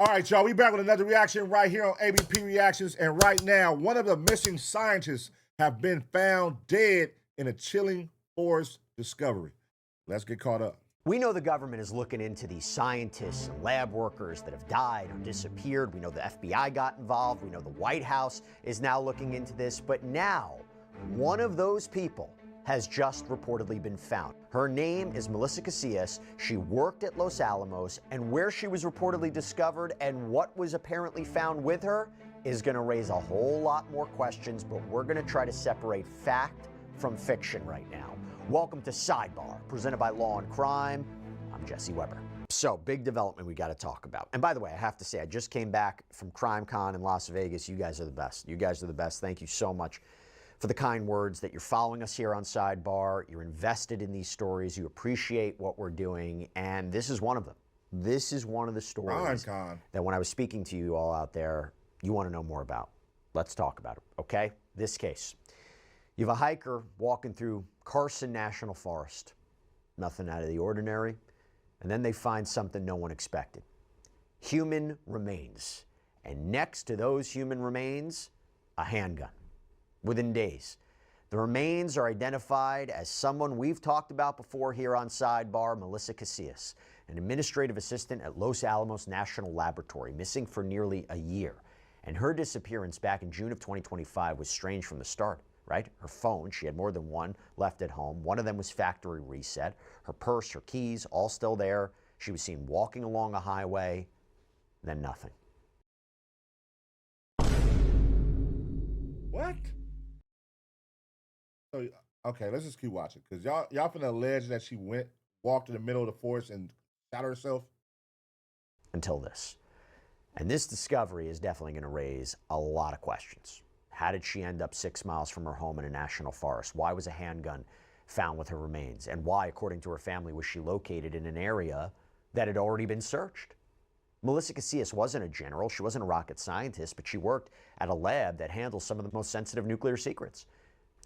All right, y'all, we back with another reaction right here on ABP Reactions. And right now, one of the missing scientists have been found dead in a chilling forest discovery. Let's get caught up. We know the government is looking into these scientists and lab workers that have died or disappeared. We know the FBI got involved. We know the White House is now looking into this. But now, one of those people has just reportedly been found. Her name is Melissa Casillas. She worked at Los Alamos, and where she was reportedly discovered and what was apparently found with her is going to raise a whole lot more questions, but we're going to try to separate fact from fiction right now. Welcome to Sidebar, presented by Law and Crime. I'm Jesse Weber. So, big development we got to talk about. And by the way, I have to say, I just came back from CrimeCon in Las Vegas. You guys are the best. You guys are the best. Thank you so much for the kind words that you're following us here on Sidebar. You're invested in these stories. You appreciate what we're doing. And this is one of them. This is one of the stories that when I was speaking to you all out there, you want to know more about. Let's talk about it, okay? This case. You have a hiker walking through Carson National Forest. Nothing out of the ordinary. And then they find something no one expected. Human remains. And next to those human remains, a handgun. Within days, the remains are identified as someone we've talked about before here on Sidebar, Melissa Casillas, an administrative assistant at Los Alamos National Laboratory, missing for nearly a year. And her disappearance back in June of 2025 was strange from the start, right? Her phone, she had more than one left at home. One of them was factory reset. Her purse, her keys, all still there. She was seen walking along a highway, then nothing. What? So, okay, let's just keep watching, because y'all finna allege that she walked in the middle of the forest and shot herself? Until this. And this discovery is definitely going to raise a lot of questions. How did she end up 6 miles from her home in a national forest? Why was a handgun found with her remains? And why, according to her family, was she located in an area that had already been searched? Melissa Casillas wasn't a general. She wasn't a rocket scientist, but she worked at a lab that handles some of the most sensitive nuclear secrets.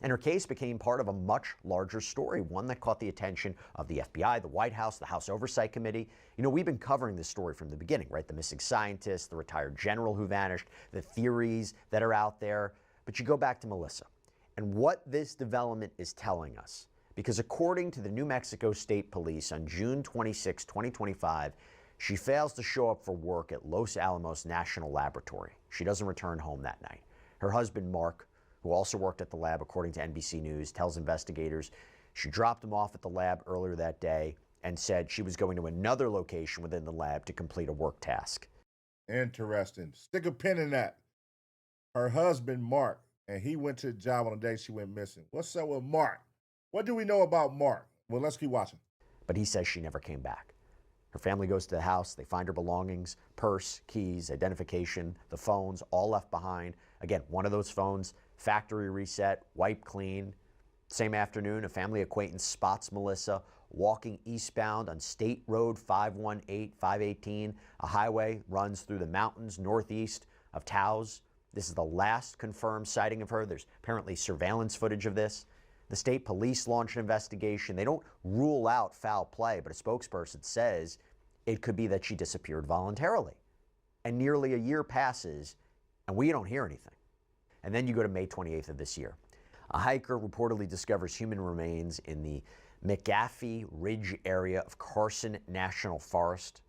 And her case became part of a much larger story, one that caught the attention of the FBI, the White House, the House Oversight Committee. You know, we've been covering this story from the beginning, right? The missing scientist, the retired general who vanished, the theories that are out there. But you go back to Melissa and what this development is telling us. Because according to the New Mexico State Police on June 26, 2025, she fails to show up for work at Los Alamos National Laboratory. She doesn't return home that night. Her husband, Mark, who also worked at the lab, according to NBC News, tells investigators she dropped him off at the lab earlier that day and said she was going to another location within the lab to complete a work task. Interesting. Stick a pin in that. Her husband, Mark, and he went to the job on the day she went missing. What's up with Mark? What do we know about Mark? Well, let's keep watching. But he says she never came back. Her family goes to the house. They find her belongings, purse, keys, identification, the phones, all left behind. Again, one of those phones, factory reset, wiped clean. Same afternoon, a family acquaintance spots Melissa walking eastbound on State Road 518, 518. A highway runs through the mountains northeast of Taos. This is the last confirmed sighting of her. There's apparently surveillance footage of this. The state police launched an investigation. They don't rule out foul play, but a spokesperson says it could be that she disappeared voluntarily. And nearly a year passes, and we don't hear anything. And then you go to May 28th of this year. A hiker reportedly discovers human remains in the McAfee Ridge area of Carson National Forest.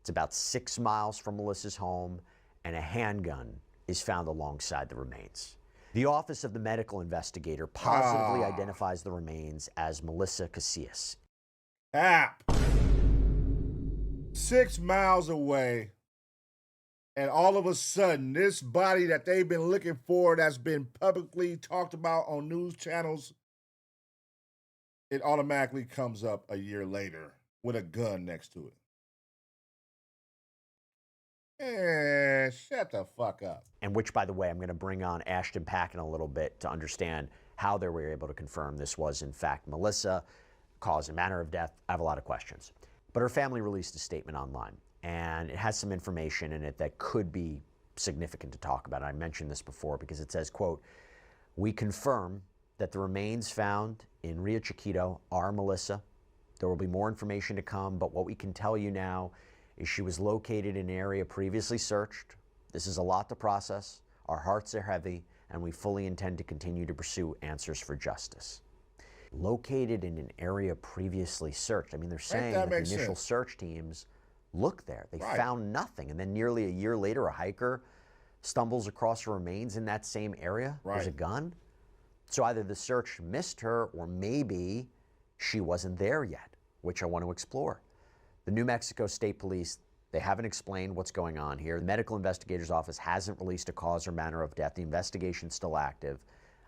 It's about 6 miles from Melissa's home, and a handgun is found alongside the remains. The Office of the Medical Investigator positively identifies the remains as Melissa Casillas. 6 miles away, and all of a sudden, this body that they've been looking for, that's been publicly talked about on news channels, it automatically comes up a year later with a gun next to it. And shut the fuck up. And which, by the way, I'm going to bring on Ashton Pack in a little bit to understand how they were able to confirm this was, in fact, Melissa, cause and manner of death. I have a lot of questions. But her family released a statement online, and it has some information in it that could be significant to talk about. I mentioned this before because it says, quote, "We confirm that the remains found in Rio Chiquito are Melissa. There will be more information to come, but what we can tell you now is she was located in an area previously searched. This is a lot to process. Our hearts are heavy, and we fully intend to continue to pursue answers for justice. Located in an area previously searched. I mean, they're saying that the initial search teams looked there. They found nothing. And then nearly a year later, a hiker stumbles across her remains in that same area. There's a gun. So either the search missed her or maybe she wasn't there yet, which I want to explore. The New Mexico State Police, they haven't explained what's going on here. The medical investigator's office hasn't released a cause or manner of death. The investigation's still active.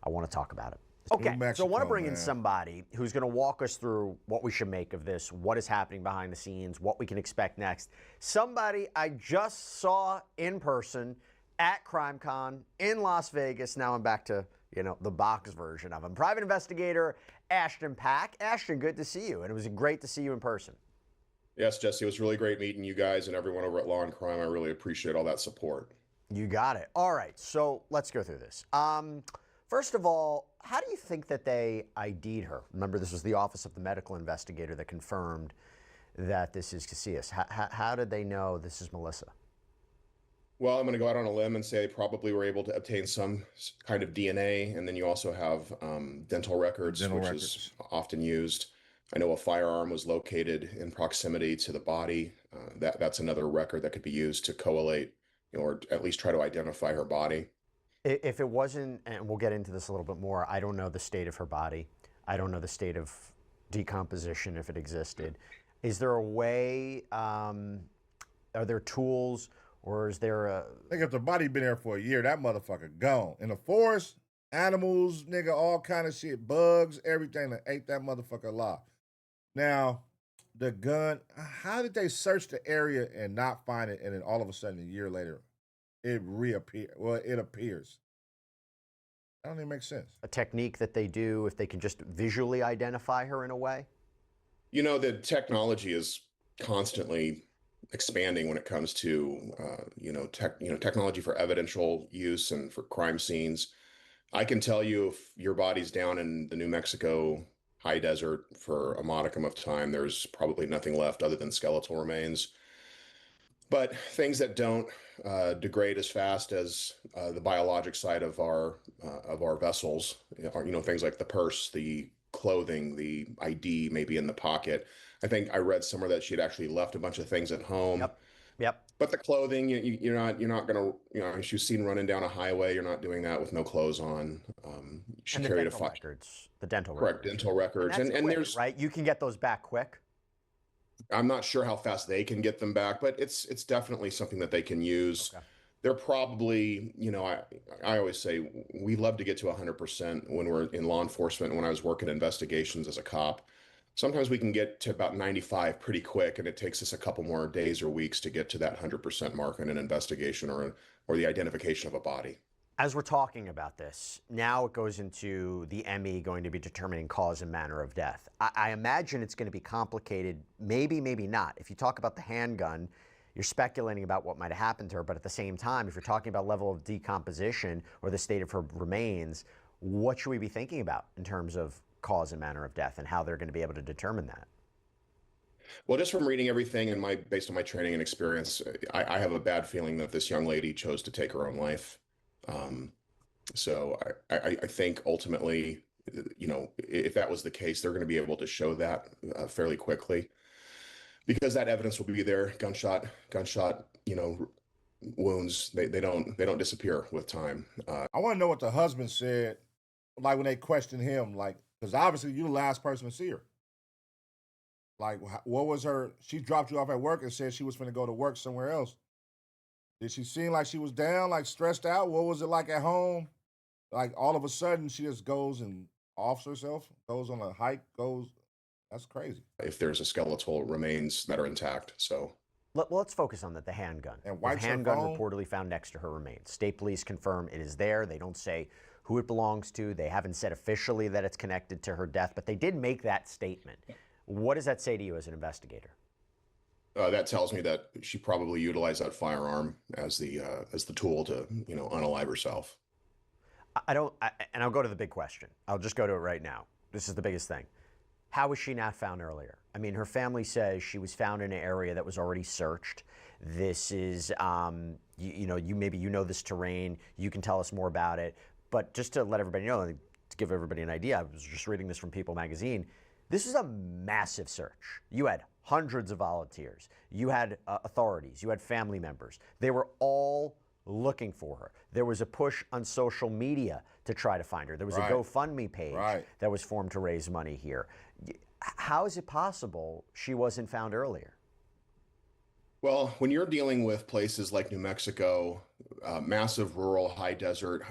I want to talk about it. Okay, so I want to bring in somebody who's going to walk us through what we should make of this, what is happening behind the scenes, what we can expect next. Somebody I just saw in person at CrimeCon in Las Vegas. Now I'm back to, the box version of him. Private investigator Ashton Pack. Ashton, good to see you, and it was great to see you in person. Yes, Jesse, it was really great meeting you guys and everyone over at Law and Crime. I really appreciate all that support. You got it. All right, so let's go through this. First of all, how do you think that they ID'd her? Remember, this was the Office of the Medical Investigator that confirmed that this is Casillas. How did they know this is Melissa? Well, I'm going to go out on a limb and say they probably were able to obtain some kind of DNA, and then you also have dental records, is often used. I know a firearm was located in proximity to the body. That's another record that could be used to collate, or at least try to identify her body. If it wasn't, and we'll get into this a little bit more, I don't know the state of her body. I don't know the state of decomposition, if it existed. Is there a way, are there tools, or is there a... I think if the body been there for a year, that motherfucker gone. In the forest, animals, nigga, all kind of shit, bugs, everything that ate that motherfucker alive. Now, the gun, how did they search the area and not find it, and then all of a sudden, a year later, it reappears? Well, it appears. That don't even make sense. A technique that they do if they can just visually identify her in a way? The technology is constantly expanding when it comes to, technology for evidential use and for crime scenes. I can tell you if your body's down in the New Mexico high desert for a modicum of time, there's probably nothing left other than skeletal remains. But things that don't degrade as fast as the biologic side of our vessels, are, things like the purse, the clothing, the ID maybe in the pocket. I think I read somewhere that she had actually left a bunch of things at home. Yep. But the clothing, you're not gonna, she was seen running down a highway. You're not doing that with no clothes on. She carried the dental records. Correct, dental records, and quick, there's right. You can get those back quick. I'm not sure how fast they can get them back, but it's definitely something that they can use. Okay. They're probably, I always say we love to get to 100% when we're in law enforcement. When I was working investigations as a cop, sometimes we can get to about 95 pretty quick, and it takes us a couple more days or weeks to get to that 100% mark in an investigation or the identification of a body. As we're talking about this, now it goes into the ME going to be determining cause and manner of death. I imagine it's going to be complicated, maybe not. If you talk about the handgun, you're speculating about what might have happened to her, but at the same time, if you're talking about level of decomposition or the state of her remains, what should we be thinking about in terms of cause and manner of death and how they're going to be able to determine that? Well, just from reading everything and based on my training and experience, I have a bad feeling that this young lady chose to take her own life. So I think ultimately, if that was the case, they're going to be able to show that fairly quickly, because that evidence will be there. Gunshot, wounds, they don't disappear with time. I want to know what the husband said, like when they questioned him, like, because obviously you're the last person to see her. Like, what was she dropped you off at work and said she was going to go to work somewhere else. Did she seem like she was down, like stressed out? What was it like at home? Like all of a sudden she just goes and offs herself, goes on a hike, that's crazy. If there's a skeletal remains that are intact, so. Let's focus on that, the handgun. And the handgun reportedly found next to her remains. State police confirm it is there. They don't say who it belongs to. They haven't said officially that it's connected to her death, but they did make that statement. What does that say to you as an investigator? That tells me that she probably utilized that firearm as the tool to, unalive herself. And I'll go to the big question. I'll just go to it right now. This is the biggest thing. How was she not found earlier? I mean, her family says she was found in an area that was already searched. This is, you maybe you know this terrain. You can tell us more about it. But just to let everybody know, to give everybody an idea, I was just reading this from People Magazine. This is a massive search. You had hundreds of volunteers. You had authorities. You had family members. They were all looking for her. There was a push on social media to try to find her. There was a GoFundMe page that was formed to raise money here. How is it possible she wasn't found earlier? Well, when you're dealing with places like New Mexico, massive rural high desert,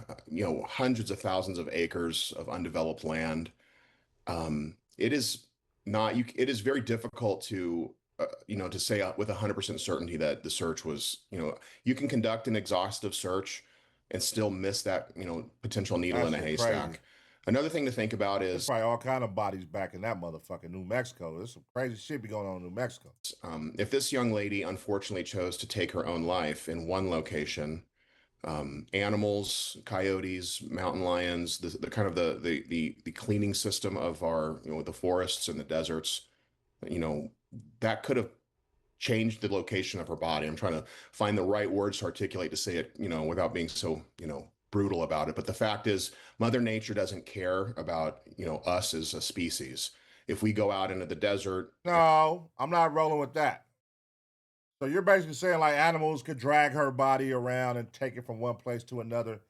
hundreds of thousands of acres of undeveloped land, it is not you. It is very difficult to to say with 100% certainty that the search was you can conduct an exhaustive search and still miss that potential needle in a haystack. Crazy. Another thing to think about There's is probably all kind of bodies back in that motherfucking New Mexico. There's some crazy shit be going on in New Mexico. if this young lady unfortunately chose to take her own life in one location, animals, coyotes, mountain lions, the kind of the cleaning system of our the forests and the deserts, you know, that could have changed the location of her body. I'm trying to find the right words to articulate to say it, without being so, brutal about it. But the fact is, Mother Nature doesn't care about, us as a species. If we go out into the desert. No, I'm not rolling with that. So you're basically saying like animals could drag her body around and take it from one place to another,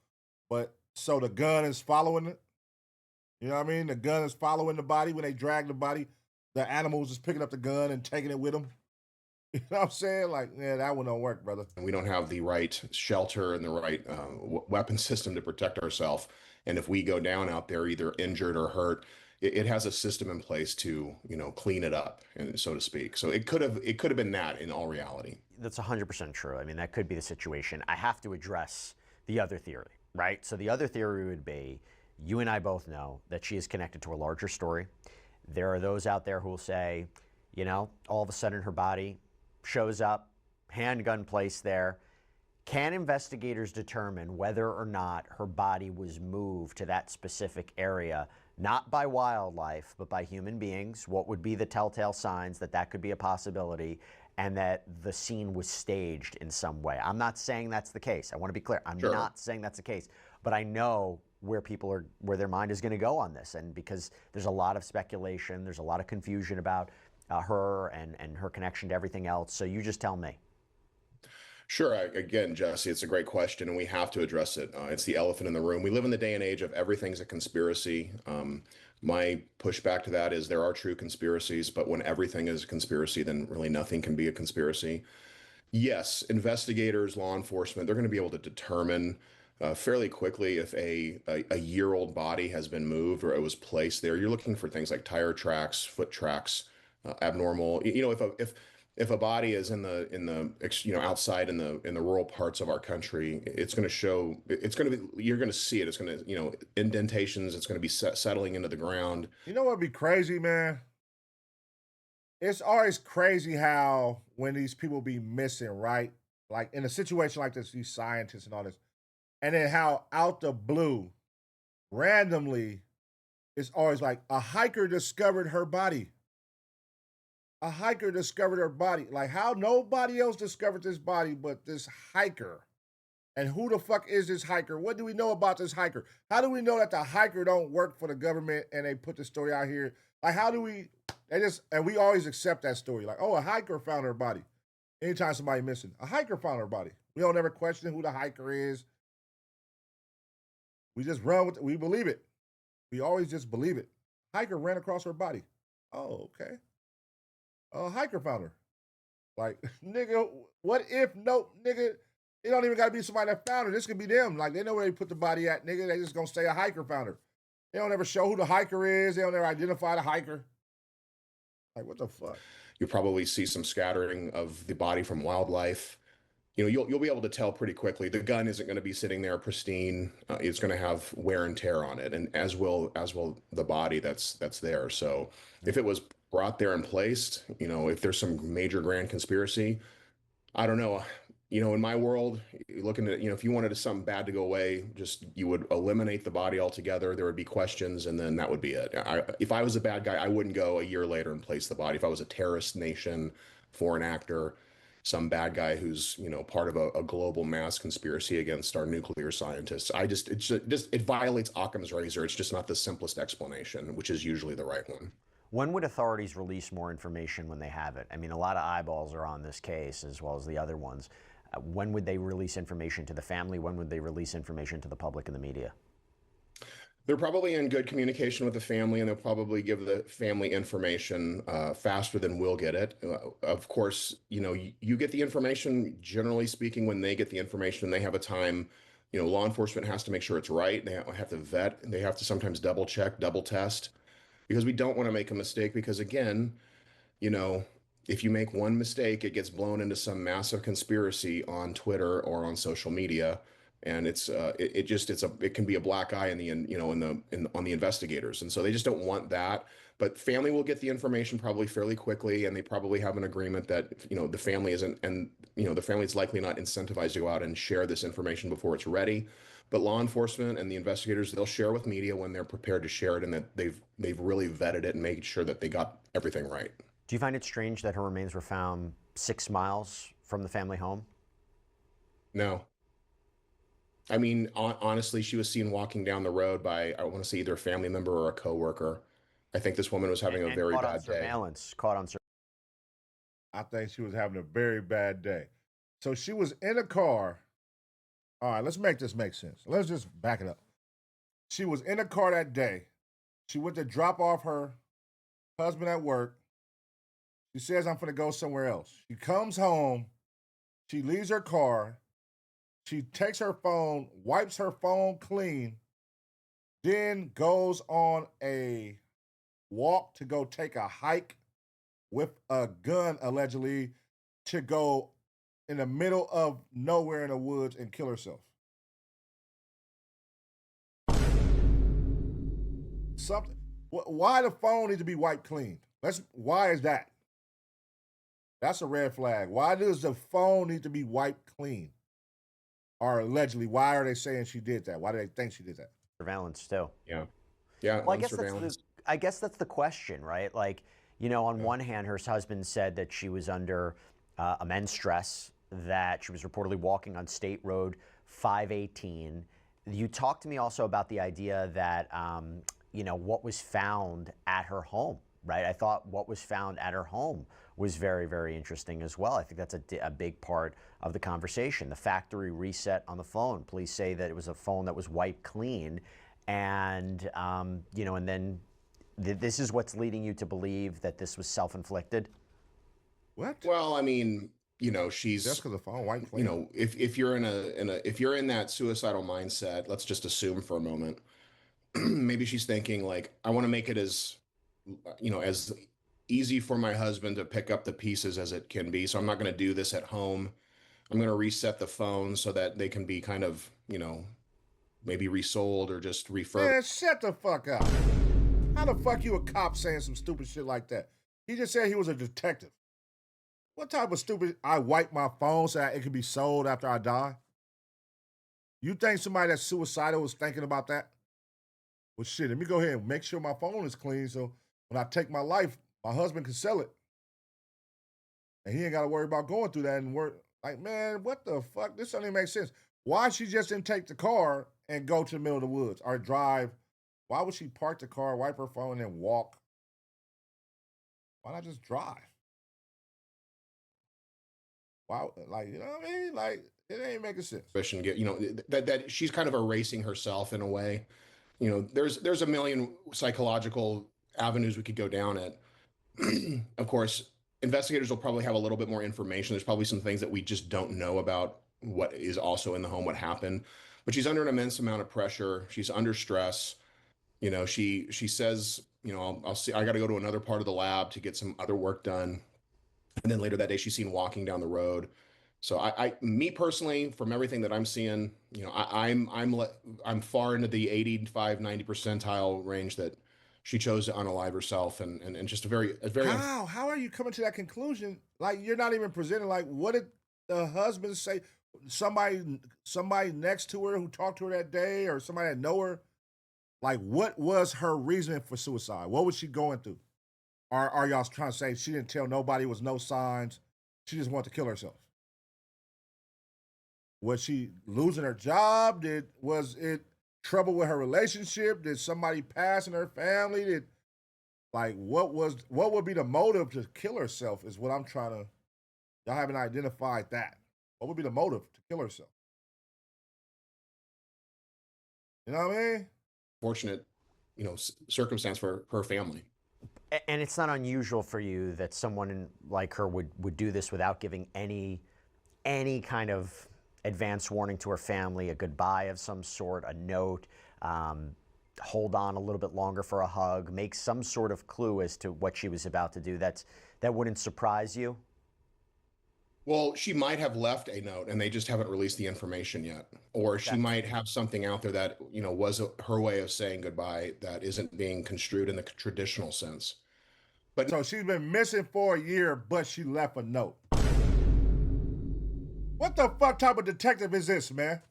but so the gun is following it? You know what I mean? The gun is following the body when they drag the body. The animals is picking up the gun and taking it with them. You know what I'm saying? Like, yeah, that one don't work, brother. We don't have the right shelter and the right weapon system to protect ourselves. And if we go down out there, either injured or hurt, it has a system in place to, clean it up, and so to speak. So it could have been that in all reality. That's 100% true. I mean, that could be the situation. I have to address the other theory, right? So the other theory would be, you and I both know that she is connected to a larger story. There are those out there who will say, all of a sudden her body shows up, handgun placed there. Can investigators determine whether or not her body was moved to that specific area, not by wildlife, but by human beings? What would be the telltale signs that that could be a possibility and that the scene was staged in some way? I'm not saying that's the case. I want to be clear. I'm not saying that's the case, but I know where their mind is going to go on this. And because there's a lot of speculation, there's a lot of confusion about her and her connection to everything else. So you just tell me. Sure. Again, Jesse, it's a great question, and we have to address it. It's the elephant in the room. We live in the day and age of everything's a conspiracy. My pushback to that is there are true conspiracies, but when everything is a conspiracy, then really nothing can be a conspiracy. Yes, investigators, law enforcement, they're going to be able to determine fairly quickly if a year-old body has been moved or it was placed there. You're looking for things like tire tracks, foot tracks, abnormal. If a body is in the outside in the rural parts of our country, it's going to show. It's going to be. You're going to see it. It's going to indentations. It's going to be settling into the ground. You know what'd be crazy, man? It's always crazy how when these people be missing, right? Like in a situation like this, these scientists and all this, and then how out the blue, randomly, it's always like a hiker discovered her body. A hiker discovered her body. Like how nobody else discovered this body but this hiker. And who the fuck is this hiker? What do we know about this hiker? How do we know that the hiker don't work for the government and they put the story out here? Like how do we and we always accept that story. Like, oh, a hiker found her body. Anytime somebody missing, a hiker found her body. We don't ever question who the hiker is. We just run with it. We believe it. We always just believe it. Hiker ran across her body. Oh, okay. A hiker found her. Like, nigga, what if no, nigga, it don't even got to be somebody that found her. This could be them. Like, they know where they put the body at, nigga. They just gonna say a hiker found her. They don't ever show who the hiker is. They don't ever identify the hiker. Like, what the fuck? You'll probably see some scattering of the body from wildlife. You'll be able to tell pretty quickly. The gun isn't going to be sitting there pristine. It's going to have wear and tear on it, and as will the body that's there. So if it was brought there and placed, if there's some major grand conspiracy, I don't know. in my world, looking at, if you wanted something bad to go away, just you would eliminate the body altogether. There would be questions, and then that would be it. If I was a bad guy, I wouldn't go a year later and place the body. If I was a terrorist nation, foreign actor, some bad guy who's, part of a global mass conspiracy against our nuclear scientists, it violates Occam's razor. It's just not the simplest explanation, which is usually the right one. When would authorities release more information when they have it? I mean, a lot of eyeballs are on this case as well as the other ones. When would they release information to the family? When would they release information to the public and the media? They're probably in good communication with the family, and they'll probably give the family information faster than we'll get it. Of course, you get the information, generally speaking, when they get the information, they have a time. Law enforcement has to make sure it's right. They have to vet. They have to sometimes double check, double test, because we don't want to make a mistake. Because again, you know, if you make one mistake, it gets blown into some massive conspiracy on Twitter or on social media, and it can be a black eye in the on the investigators, and so they just don't want that. But family will get the information probably fairly quickly, and they probably have an agreement that the family isn't, and the family is likely not incentivized to go out and share this information before it's ready. But law enforcement and the investigators, they'll share with media when they're prepared to share it, and that they've really vetted it and made sure that they got everything right. Do you find it strange that her remains were found 6 miles from the family home? No. I mean, honestly, she was seen walking down the road by, I want to say, either a family member or a coworker. I think this woman was having a And very caught on bad day. surveillance. Caught on surveillance. I think she was having a very bad day. So she was in a car. All right, let's make this make sense. Let's just back it up. She was in a car that day. She went to drop off her husband at work. She says, I'm going to go somewhere else. She comes home. She leaves her car. She takes her phone, wipes her phone clean, then goes on a walk to go take a hike with a gun, allegedly, to go in the middle of nowhere in the woods and kill herself. Something. Why the phone need to be wiped clean? Why is that? That's a red flag. Why does the phone need to be wiped clean? Or allegedly, why are they saying she did that? Why do they think she did that? Surveillance too. Yeah. Well, On surveillance. I guess that's the question, right? Like, on one hand, her husband said that she was under immense stress, that she was reportedly walking on State Road 518. You talked to me also about the idea that, what was found at her home, right? I thought what was found at her home was very, very interesting as well. I think that's a big part of the conversation. The factory reset on the phone. Police say that it was a phone that was wiped clean, and and then this is what's leading you to believe that this was self-inflicted. What? Well, I mean, she's Just because the phone wiped clean. if you're if you're in that suicidal mindset, let's just assume for a moment, maybe she's thinking like, I want to make it as as easy for my husband to pick up the pieces as it can be. So I'm not going to do this at home. I'm going to reset the phone so that they can be kind of, maybe resold or just refurbished. Man, shut the fuck up. How the fuck you a cop saying some stupid shit like that? He just said he was a detective. What type of stupid, I wipe my phone so that it can be sold after I die? You think somebody that's suicidal was thinking about that? Well, shit, let me go ahead and make sure my phone is clean so when I take my life, my husband can sell it. And he ain't got to worry about going through that and work. Like, man, what the fuck? This doesn't even make sense. Why she just didn't take the car and go to the middle of the woods or drive? Why would she park the car, wipe her phone, and then walk? Why not just drive? Why, like, you know what I mean? Like, it ain't making sense. And get, that she's kind of erasing herself in a way. There's a million psychological avenues we could go down it. Of course, investigators will probably have a little bit more information. There's probably some things that we just don't know about what is also in the home, what happened. But she's under an immense amount of pressure. She's under stress. She says, I'll see. I got to go to another part of the lab to get some other work done. And then later that day, she's seen walking down the road. So me personally, from everything that I'm seeing, I'm far into the 85, 90 percentile range that she chose to unalive herself, and just a very How are you coming to that conclusion? Like, you're not even presenting, like, what did the husband say somebody next to her who talked to her that day or somebody that know her? Like, what was her reason for suicide? What was she going through? Or are y'all trying to say she didn't tell nobody, was no signs, she just wanted to kill herself? Was she losing her job? Was it trouble with her relationship? Did somebody pass in her family? What would be the motive to kill herself is what I'm trying to. Y'all haven't identified that. What would be the motive to kill herself? You know what I mean? Fortunate, circumstance for her family. And it's not unusual for you that someone like her would do this without giving any kind of advance warning to her family, a goodbye of some sort, a note, hold on a little bit longer for a hug, make some sort of clue as to what she was about to do. That wouldn't surprise you? Well, she might have left a note and they just haven't released the information yet. Or she Okay. might have something out there that, was her way of saying goodbye that isn't being construed in the traditional sense. But So she's been missing for a year, but she left a note. What the fuck type of detective is this, man?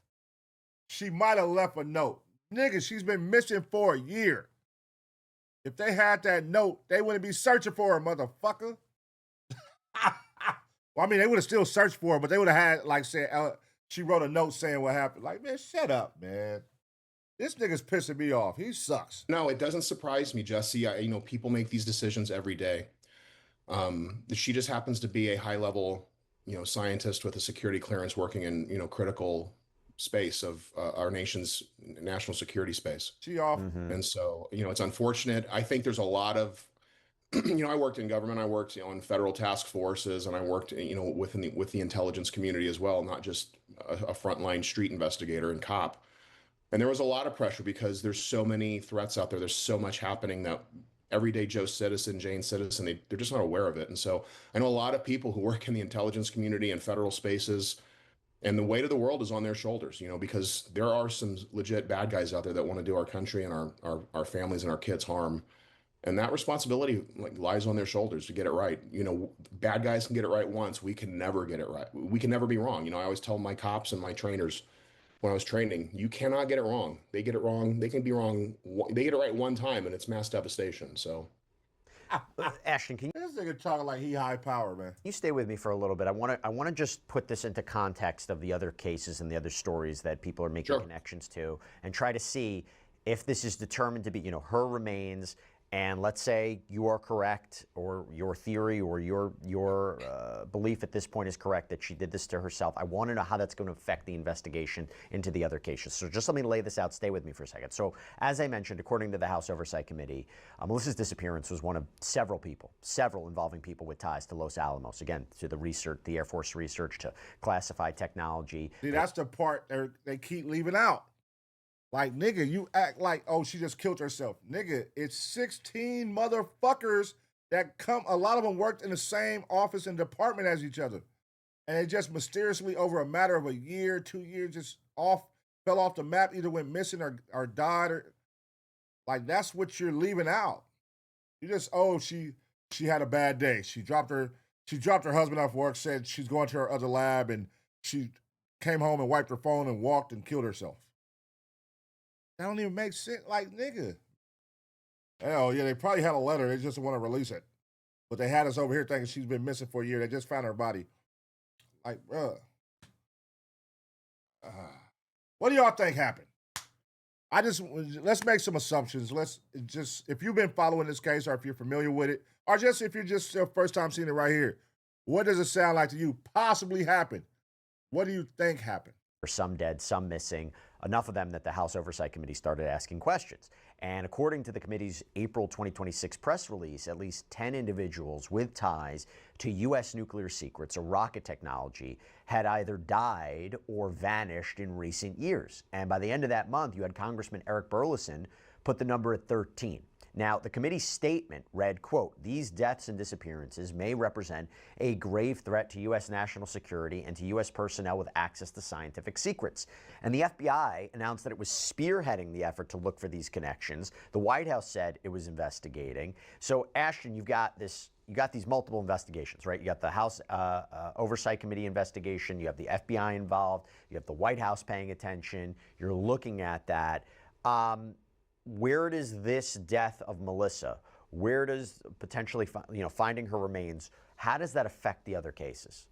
She might have left a note. Nigga, she's been missing for a year. If they had that note, they wouldn't be searching for her, motherfucker. Well, I mean, they would have still searched for her, but they would have had, like, said, she wrote a note saying what happened. Like, man, shut up, man. This nigga's pissing me off. He sucks. no, it doesn't surprise me, Jesse. People make these decisions every day. She just happens to be a high level, scientist with a security clearance working in, critical space of our nation's national security space. She off. And so, it's unfortunate. I think there's a lot of, I worked in government. I worked, on federal task forces, and I worked, with the intelligence community as well, not just a frontline street investigator and cop. And there was a lot of pressure because there's so many threats out there. There's so much happening that everyday Joe citizen, Jane citizen, they're just not aware of it. And so I know a lot of people who work in the intelligence community and federal spaces, and the weight of the world is on their shoulders, because there are some legit bad guys out there that want to do our country and our families and our kids harm. And that responsibility lies on their shoulders to get it right. Bad guys can get it right once. We can never get it right. We can never be wrong. I always tell my cops and my trainers when I was training, you cannot get it wrong. They get it wrong. They can be wrong. They get it right one time, and it's mass devastation. So, Ashton, can This nigga talking like he high power, man. you stay with me for a little bit? I want to just put this into context of the other cases and the other stories that people are making Sure. connections to, and try to see if this is determined to be, her remains. And let's say you are correct, or your theory or your belief at this point is correct that she did this to herself. I want to know how that's going to affect the investigation into the other cases. So just let me lay this out. Stay with me for a second. So as I mentioned, according to the House Oversight Committee, Melissa's disappearance was one of several involving people with ties to Los Alamos. Again, to the research, the Air Force research, to classified technology. See, that's the part they keep leaving out. Like, nigga, you act like, oh, she just killed herself. Nigga, it's 16 motherfuckers that come. A lot of them worked in the same office and department as each other. And they just mysteriously, over a matter of a year, 2 years, just fell off the map, either went missing or died. Like, that's what you're leaving out. You just, oh, she had a bad day. She dropped her husband off work, said she's going to her other lab, and she came home and wiped her phone and walked and killed herself. That don't even make sense. Like, nigga. Hell, yeah, they probably had a letter. They just want to release it. But they had us over here thinking she's been missing for a year. They just found her body. Like, bruh. What do y'all think happened? Let's make some assumptions. If you've been following this case, or if you're familiar with it, or just if you're just your first time seeing it right here, what does it sound like to you possibly happened? What do you think happened? Some dead, some missing, enough of them that the House Oversight Committee started asking questions. And according to the committee's April 2026 press release, at least 10 individuals with ties to U.S. nuclear secrets or rocket technology had either died or vanished in recent years. And by the end of that month, you had Congressman Eric Burleson put the number at 13. Now, the committee's statement read, quote, "These deaths and disappearances may represent a grave threat to U.S. national security and to U.S. personnel with access to scientific secrets." And the FBI announced that it was spearheading the effort to look for these connections. The White House said it was investigating. So, Ashton, you've got this you got these multiple investigations, right? You got the House Oversight Committee investigation, you have the FBI involved, you have the White House paying attention, you're looking at that. Where does this death of Melissa, where does potentially, finding her remains, how does that affect the other cases?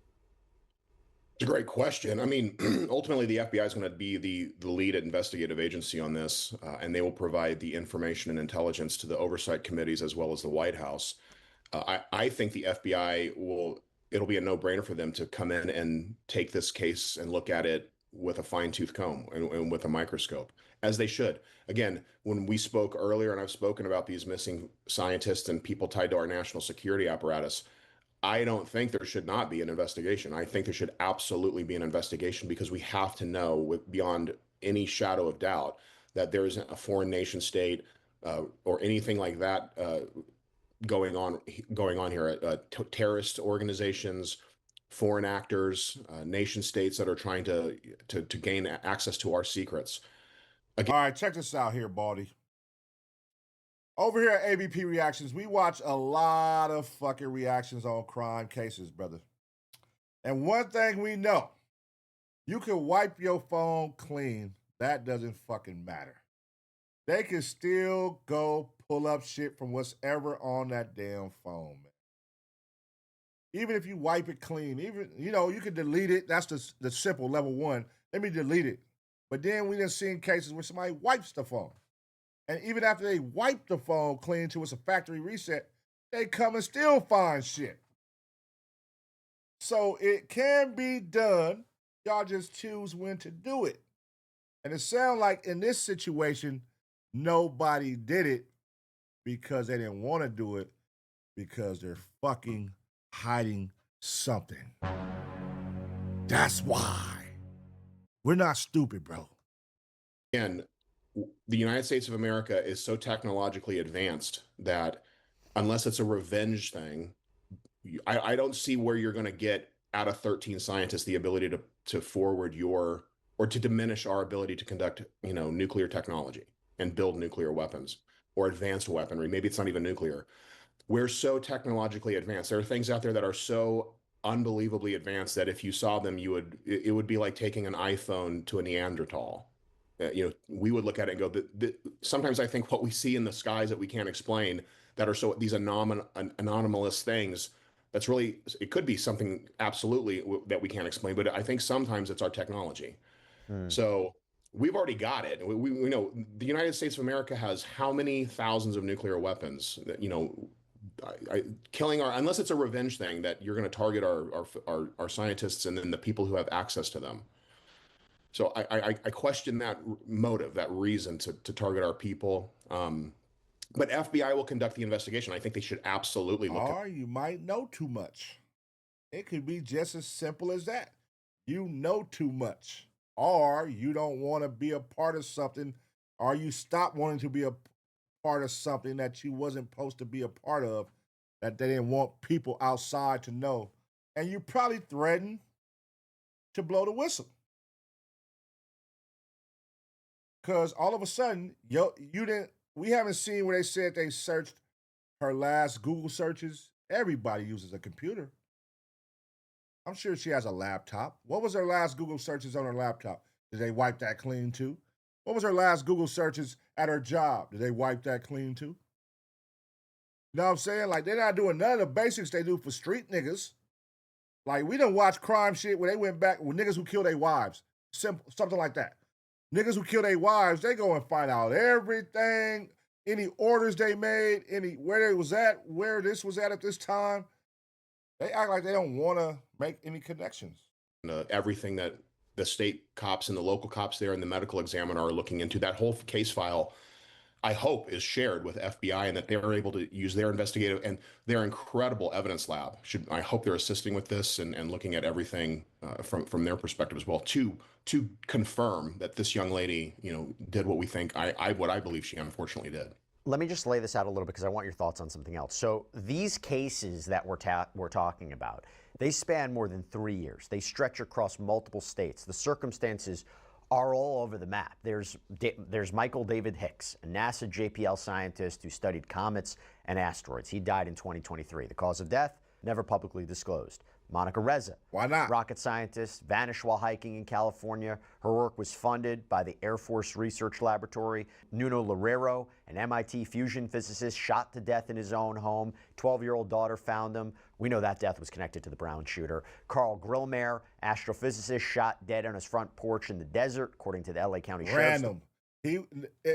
It's a great question. I mean, ultimately, the FBI is going to be the lead investigative agency on this, and they will provide the information and intelligence to the oversight committees as well as the White House. I think the FBI it'll be a no-brainer for them to come in and take this case and look at it with a fine-tooth comb and with a microscope, as they should. Again, when we spoke earlier, and I've spoken about these missing scientists and people tied to our national security apparatus, I don't think there should not be an investigation. I think there should absolutely be an investigation because we have to know beyond any shadow of doubt that there isn't a foreign nation state or anything like that going on here. Terrorist organizations, foreign actors, nation states that are trying to gain access to our secrets. All right, check this out here, Baldy. Over here at ABP Reactions, we watch a lot of fucking reactions on crime cases, brother. And one thing we know, you can wipe your phone clean. That doesn't fucking matter. They can still go pull up shit from what's ever on that damn phone, man. Even if you wipe it clean, you can delete it. That's the simple level one. Let me delete it. But then we done seen cases where somebody wipes the phone. And even after they wipe the phone clean to it's a factory reset, they come and still find shit. So it can be done. Y'all just choose when to do it. And it sounds like in this situation, nobody did it because they didn't want to do it because they're fucking hiding something. That's why. We're not stupid, bro. And the United States of America is so technologically advanced that unless it's a revenge thing, I don't see where you're going to get out of 13 scientists the ability to forward or to diminish our ability to conduct, nuclear technology and build nuclear weapons or advanced weaponry. Maybe it's not even nuclear. We're so technologically advanced. There are things out there that are so unbelievably advanced that if you saw them, it would be like taking an iPhone to a Neanderthal. We would look at it and go, sometimes I think what we see in the skies that we can't explain that are so these anomalous things, it could be something absolutely that we can't explain, but I think sometimes it's our technology. So we've already got it. We know the United States of America has how many thousands of nuclear weapons that, killing unless it's a revenge thing that you're going to target our scientists and then the people who have access to them. So I question that motive, that reason to target our people. But FBI will conduct the investigation. I think they should absolutely look Or you might know too much. It could be just as simple as that. You know too much. Or you don't want to be a part of something, or you stop wanting to be a part of something that you wasn't supposed to be a part of, that they didn't want people outside to know. And you probably threatened to blow the whistle. Because all of a sudden, we haven't seen where they said they searched her last Google searches. Everybody uses a computer. I'm sure she has a laptop. What was her last Google searches on her laptop? Did they wipe that clean too? What was her last Google searches at her job? Did they wipe that clean too? You know what I'm saying? Like, they're not doing none of the basics they do for street niggas. Like, we done watch crime shit where they went back with niggas who killed their wives. Simple, something like that. Niggas who kill their wives, they go and find out everything, any orders they made, where they was at, where this was at this time. They act like they don't want to make any connections. Everything that the state cops and the local cops there and the medical examiner are looking into, that whole case file, I hope, is shared with FBI and that they're able to use their investigative and their incredible evidence lab. I hope they're assisting with this and looking at everything from their perspective as well to confirm that this young lady, did what we think, what I believe she unfortunately did. Let me just lay this out a little bit because I want your thoughts on something else. So these cases that we're talking about, they span more than 3 years. They stretch across multiple states. The circumstances are all over the map. There's Michael David Hicks, a NASA JPL scientist who studied comets and asteroids. He died in 2023. The cause of death, never publicly disclosed. Monica Reza, why not? Rocket scientist, vanished while hiking in California. Her work was funded by the Air Force Research Laboratory. Nuno Loureiro, an MIT fusion physicist, shot to death in his own home. 12-year-old daughter found him. We know that death was connected to the Brown shooter. Carl Grillmeyer, astrophysicist, shot dead on his front porch in the desert, according to the LA County Sheriff's. Random.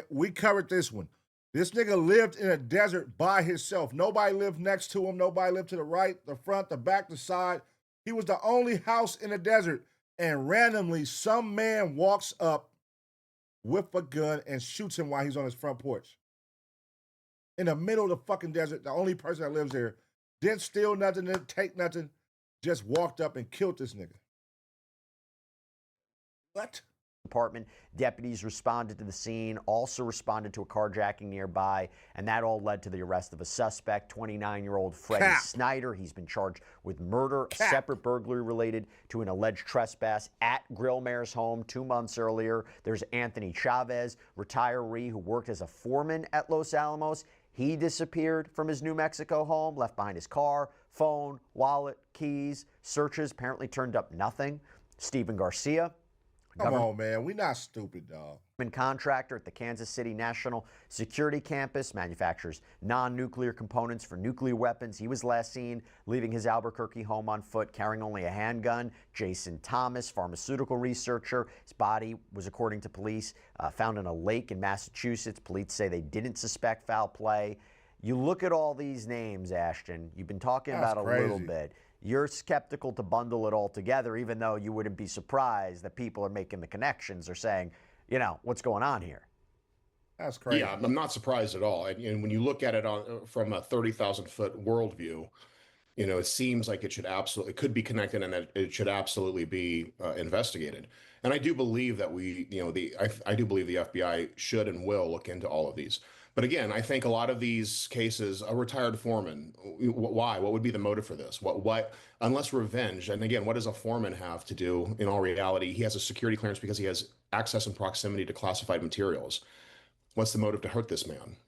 We covered this one. This nigga lived in a desert by himself. Nobody lived next to him. Nobody lived to the right, the front, the back, the side. He was the only house in the desert. And randomly, some man walks up with a gun and shoots him while he's on his front porch. In the middle of the fucking desert, the only person that lives there. Didn't steal nothing, didn't take nothing. Just walked up and killed this nigga. What? Department. Deputies responded to the scene, also responded to a carjacking nearby, and that all led to the arrest of a suspect, 29-year-old Freddie Snyder. He's been charged with murder, a separate burglary related to an alleged trespass at Grillmeyer's home 2 months earlier. There's Anthony Chavez, retiree who worked as a foreman at Los Alamos. He disappeared from his New Mexico home, left behind his car, phone, wallet, keys. Searches apparently turned up nothing. Stephen Garcia, come on, man. We not stupid, dog. Contractor at the Kansas City National Security Campus, manufactures non-nuclear components for nuclear weapons. He was last seen leaving his Albuquerque home on foot, carrying only a handgun. Jason Thomas, pharmaceutical researcher. His body was, according to police, found in a lake in Massachusetts. Police say they didn't suspect foul play. You look at all these names, Ashton, you've been talking about a little bit. You're skeptical to bundle it all together, even though you wouldn't be surprised that people are making the connections or saying, you know, what's going on here? That's crazy. Yeah, I'm not surprised at all. And when you look at it from a 30,000-foot worldview, you know, it seems like it could be connected, and that it should absolutely be investigated. And I do believe that I do believe the FBI should and will look into all of these. But again, I think a lot of these cases, a retired foreman, why? What would be the motive for this? What, unless revenge? And again, what does a foreman have to do in all reality? He has a security clearance because he has access and proximity to classified materials. What's the motive to hurt this man?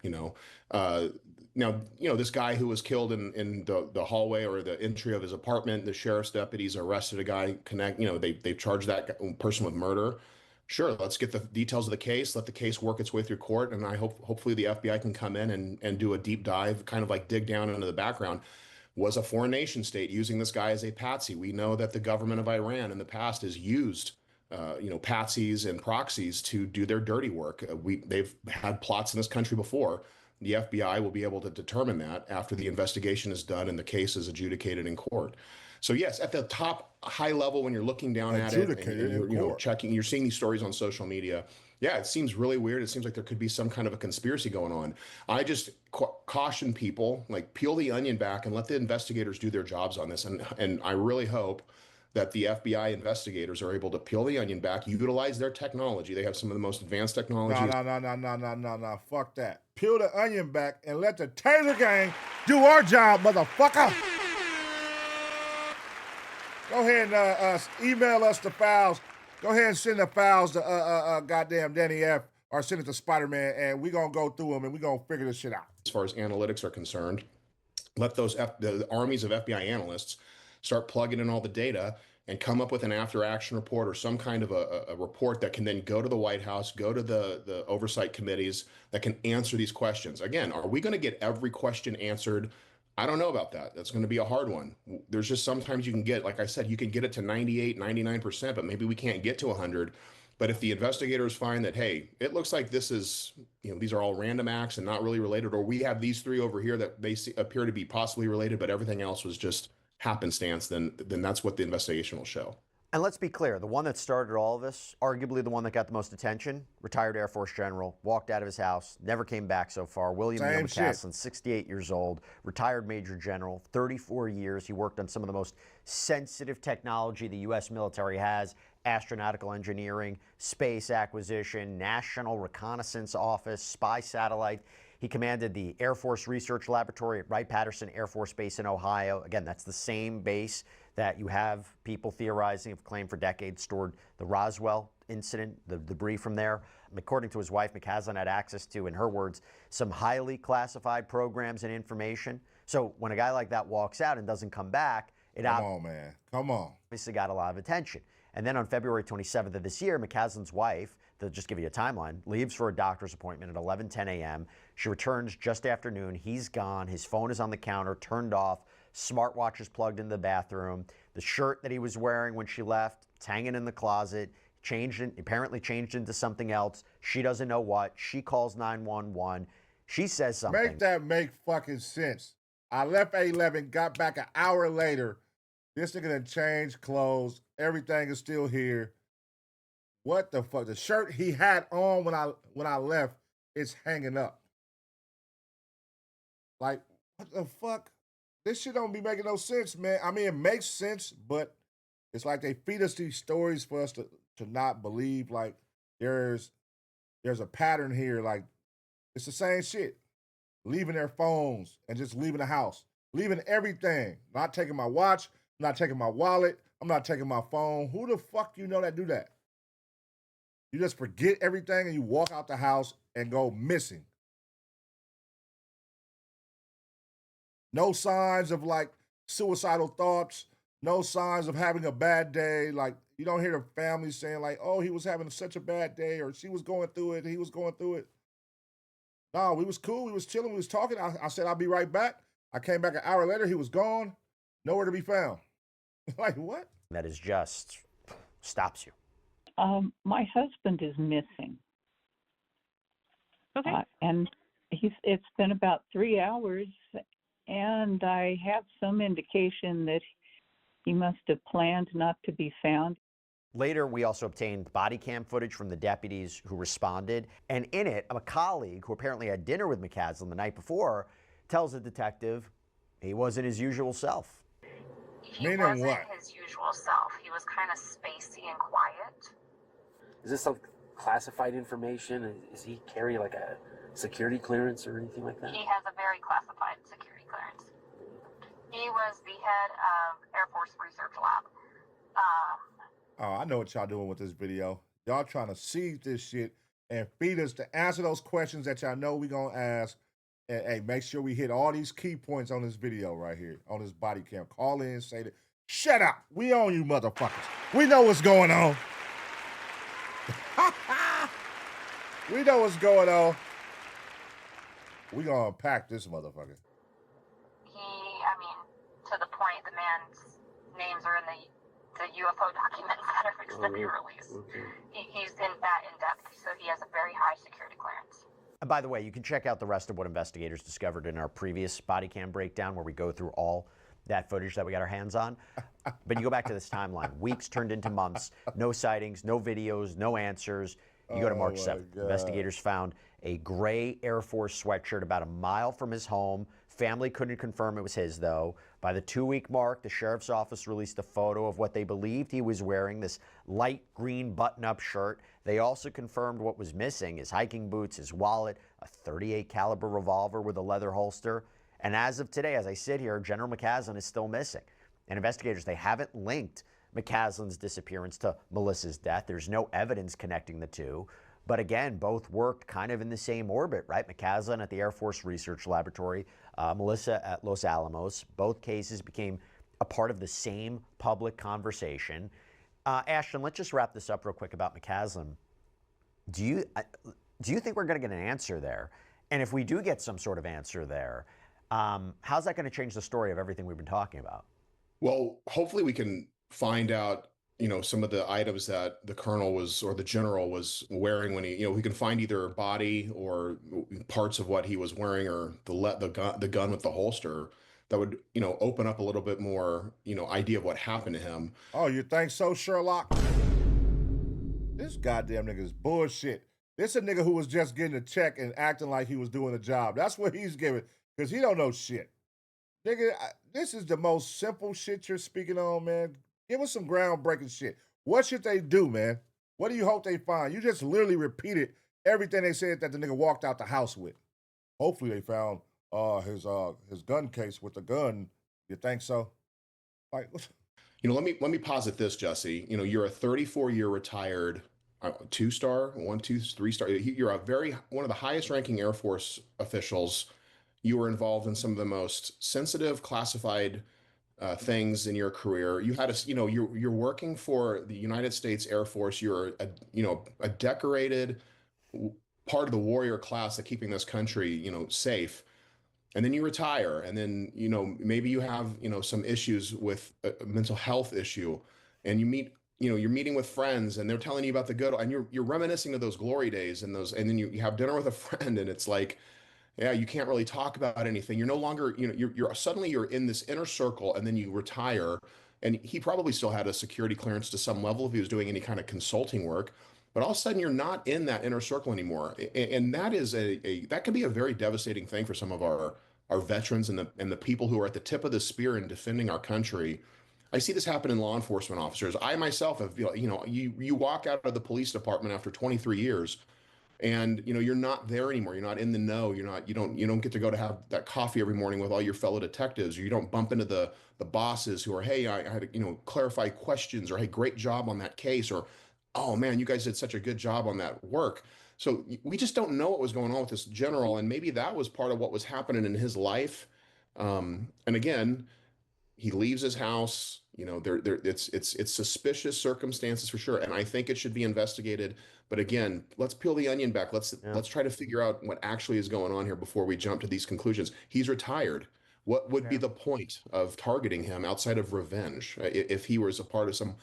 Now, this guy who was killed in the hallway or the entry of his apartment, the sheriff's deputies arrested a guy, they charged that person with murder. Sure, let's get the details of the case, let the case work its way through court, and hopefully the FBI can come in and do a deep dive, kind of like dig down into the background. Was a foreign nation state using this guy as a patsy? We know that the government of Iran in the past has used patsies and proxies to do their dirty work. They've had plots in this country before. The FBI will be able to determine that after the investigation is done and the case is adjudicated in court. So yes, at the top high level, when you're looking down at it and you're checking, you're seeing these stories on social media. Yeah, it seems really weird. It seems like there could be some kind of a conspiracy going on. I just caution people, like, peel the onion back and let the investigators do their jobs on this. And I really hope that the FBI investigators are able to peel the onion back, utilize their technology. They have some of the most advanced technology. No. Fuck that. Peel the onion back and let the Taser Gang do our job, motherfucker. Go ahead and email us the files. Go ahead and send the files to goddamn Danny F. or send it to Spider-Man, and we're going to go through them and we're going to figure this shit out. As far as analytics are concerned, let the armies of FBI analysts start plugging in all the data and come up with an after-action report or some kind of a report that can then go to the White House, go to the oversight committees that can answer these questions. Again, are we going to get every question answered? I don't know about that. That's going to be a hard one. There's just sometimes you can get, like I said, you can get it to 98, 99%, but maybe we can't get to 100. But if the investigators find that, hey, it looks like this is, these are all random acts and not really related, or we have these three over here that they appear to be possibly related, but everything else was just happenstance, then that's what the investigation will show. And let's be clear, the one that started all of this, arguably the one that got the most attention, retired Air Force general, walked out of his house, never came back so far. William Neal McCaslin, 68 years old, retired Major General, 34 years. He worked on some of the most sensitive technology the U.S. military has, astronautical engineering, space acquisition, National Reconnaissance Office, spy satellite. He commanded the Air Force Research Laboratory at Wright-Patterson Air Force Base in Ohio. Again, that's the same base that you have people theorizing, have claimed for decades, stored the Roswell incident, the debris from there. According to his wife, McCaslin had access to, in her words, some highly classified programs and information. So when a guy like that walks out and doesn't come back, it Come on, man. Come on. obviously got a lot of attention. And then on February 27th of this year, McCaslin's wife, to just give you a timeline, leaves for a doctor's appointment at 11:10 a.m. She returns just after noon. He's gone. His phone is on the counter, turned off. Smartwatch is plugged in the bathroom. The shirt that he was wearing when she left, it's hanging in the closet. Apparently changed into something else. She doesn't know what. She calls 911. She says something. Make that make fucking sense. I left at 11, got back an hour later. This nigga done changed clothes. Everything is still here. What the fuck? The shirt he had on when I left is hanging up. Like, what the fuck? This shit don't be making no sense, man. I mean, it makes sense, but it's like they feed us these stories for us to not believe. Like, there's a pattern here. Like, it's the same shit. Leaving their phones and just leaving the house. Leaving everything. Not taking my watch. Not taking my wallet. I'm not taking my phone. Who the fuck you know that do that? You just forget everything and you walk out the house and go missing. No signs of like suicidal thoughts. No signs of having a bad day. Like, you don't hear the family saying like, oh, he was having such a bad day, or she was going through it, he was going through it. No, we was cool. We was chilling. We was talking. I said, I'll be right back. I came back an hour later. He was gone. Nowhere to be found. Like, what? That is just stops you. My husband is missing. Okay. And it's been about 3 hours, and I have some indication that he must have planned not to be found. Later, we also obtained body cam footage from the deputies who responded. And in it, a colleague who apparently had dinner with McCaslin the night before tells the detective he wasn't his usual self. He Meaning wasn't what? his usual self. He was kind of spacey and quiet. Is this some classified information? Is he carry like a security clearance or anything like that? He has a very classified security clearance. He was the head of Air Force Research Lab. Oh, I know what y'all doing with this video. Y'all trying to seize this shit and feed us to answer those questions that y'all know we gonna ask. And hey, make sure we hit all these key points on this video right here, on this body cam. Call in, say that. Shut up. We own you motherfuckers. We know what's going on. We know what's going on. We gonna unpack this motherfucker. To the point, the man's names are in the UFO documents that are fixed to be released. Okay. He's in depth, so he has a very high security clearance. And by the way, you can check out the rest of what investigators discovered in our previous body cam breakdown, where we go through all that footage that we got our hands on. But you go back to this timeline. Weeks turned into months. No sightings, no videos, no answers. You go to March 7th. God. Investigators found a gray Air Force sweatshirt about a mile from his home. Family couldn't confirm it was his, though. By the 2-week mark, the sheriff's office released a photo of what they believed he was wearing, this light green button-up shirt. They also confirmed what was missing: his hiking boots, his wallet, a .38 caliber revolver with a leather holster. And as of today, as I sit here, General McCaslin is still missing. And investigators, they haven't linked McCaslin's disappearance to Melissa's death. There's no evidence connecting the two. But again, both worked kind of in the same orbit, right? McCaslin at the Air Force Research Laboratory, Melissa at Los Alamos. Both cases became a part of the same public conversation. Ashton, let's just wrap this up real quick about McCaslin. Do you think we're going to get an answer there? And if we do get some sort of answer there, how's that going to change the story of everything we've been talking about? Well, hopefully we can find out, some of the items that the colonel was, or the general was wearing when we can find either a body or parts of what he was wearing, or the gun with the holster that would, open up a little bit more, idea of what happened to him. Oh, you think so, Sherlock? This goddamn nigga is bullshit. This a nigga who was just getting a check and acting like he was doing a job. That's what he's giving, because he don't know shit. Nigga, this is the most simple shit you're speaking on, man. Give us some groundbreaking shit. What should they do, man? What do you hope they find? You just literally repeated everything they said that the nigga walked out the house with. Hopefully they found his gun case with the gun. You think so? Like, Let me posit this, Jesse. You're a 34-year retired 2-star, 1, 2, 3-star. You're one of the highest ranking Air Force officials. You were involved in some of the most sensitive, classified things in your career. You had you're working for the United States Air Force. You're a decorated part of the warrior class of keeping this country, safe. And then you retire, and then maybe you have some issues with a mental health issue, and you're meeting with friends, and they're telling you about the good, and you're reminiscing of those glory days, and then you have dinner with a friend, and it's like, yeah, you can't really talk about anything. You're no longer, you're suddenly you're in this inner circle, and then you retire. And he probably still had a security clearance to some level if he was doing any kind of consulting work, but all of a sudden you're not in that inner circle anymore. And that is that could be a very devastating thing for some of our veterans and the people who are at the tip of the spear in defending our country. I see this happen in law enforcement officers. I myself have, you walk out of the police department after 23 years, and you're not there anymore. You're not in the know. You don't get to go to have that coffee every morning with all your fellow detectives. Or you don't bump into the bosses who are, hey, I had to clarify questions, or hey, great job on that case, or oh man, you guys did such a good job on that work. So we just don't know what was going on with this general, and maybe that was part of what was happening in his life. And again, he leaves his house. It's suspicious circumstances for sure, and I think it should be investigated. But again, let's peel the onion back. Let's try to figure out what actually is going on here before we jump to these conclusions. He's retired. What would be the point of targeting him outside of revenge if he was a part of some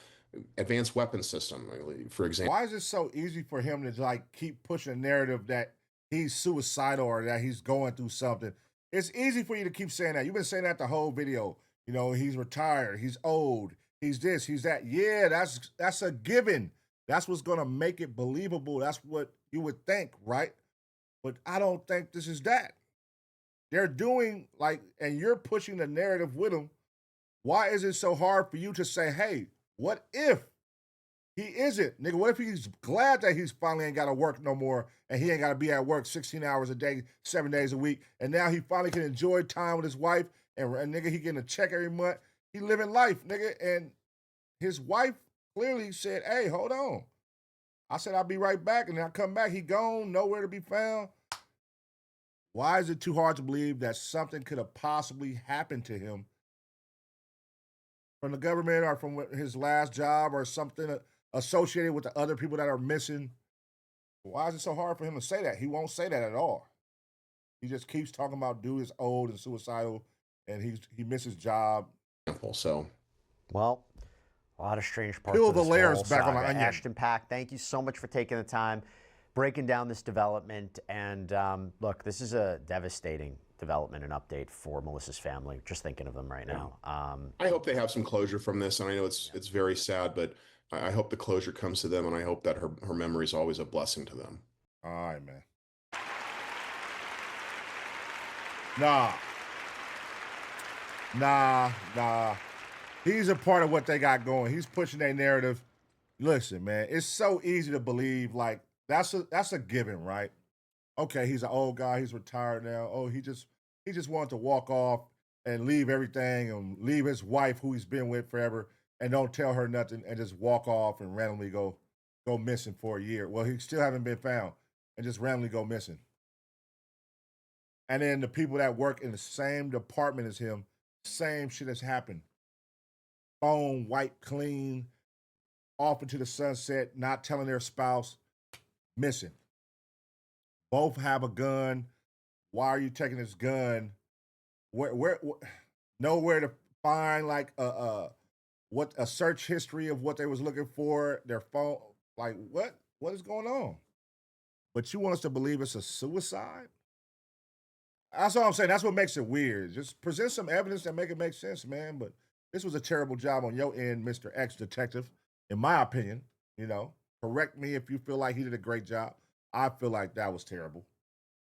advanced weapon system, for example? Why is it so easy for him to like keep pushing a narrative that he's suicidal or that he's going through something? It's easy for you to keep saying that. You've been saying that the whole video. He's retired, he's old, he's this, he's that. Yeah, that's a given. That's what's gonna make it believable. That's what you would think, right? But I don't think this is that. They're doing and you're pushing the narrative with them. Why is it so hard for you to say, hey, what if he isn't? Nigga, what if he's glad that he's finally ain't got to work no more and he ain't got to be at work 16 hours a day, 7 days a week, and now he finally can enjoy time with his wife, and nigga, he getting a check every month. He living life, nigga, and his wife clearly said, hey, hold on. I said I'll be right back, and then I come back, he gone, nowhere to be found. Why is it too hard to believe that something could have possibly happened to him from the government or from his last job or something associated with the other people that are missing? Why is it so hard for him to say that? He won't say that at all. He just keeps talking about dude is old and suicidal and he missed his job. So, well, a lot of strange parts Peel of the this layers whole back on the saga. onion. Ashton Pack, thank you so much for taking the time, breaking down this development. And look, this is a devastating development and update for Melissa's family. Just thinking of them right now. I hope they have some closure from this, and I know it's very sad, but I hope the closure comes to them, and I hope that her memory is always a blessing to them. All right, man. Nah. He's a part of what they got going. He's pushing their narrative. Listen, man, it's so easy to believe. Like that's a given, right? Okay, he's an old guy. He's retired now. Oh, he just wanted to walk off and leave everything and leave his wife, who he's been with forever, and don't tell her nothing, and just walk off and randomly go missing for a year. Well, he still haven't been found, and just randomly go missing. And then the people that work in the same department as him, same shit has happened. Phone wiped clean, off into the sunset, not telling their spouse, missing. Both have a gun. Why are you taking this gun? Where nowhere to find like a search history of what they was looking for, their phone. Like what is going on? But you want us to believe it's a suicide? That's all I'm saying. That's what makes it weird. Just present some evidence that make it make sense, man. But this was a terrible job on your end, Mr. X Detective, in my opinion. Correct me if you feel like he did a great job. I feel like that was terrible.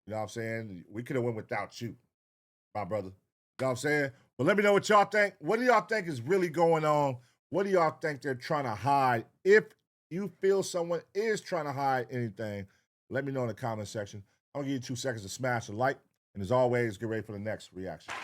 You know what I'm saying? We could have went without you, my brother. You know what I'm saying? But let me know what y'all think. What do y'all think is really going on? What do y'all think they're trying to hide? If you feel someone is trying to hide anything, let me know in the comment section. I'm going to give you 2 seconds to smash a like. And as always, get ready for the next reaction.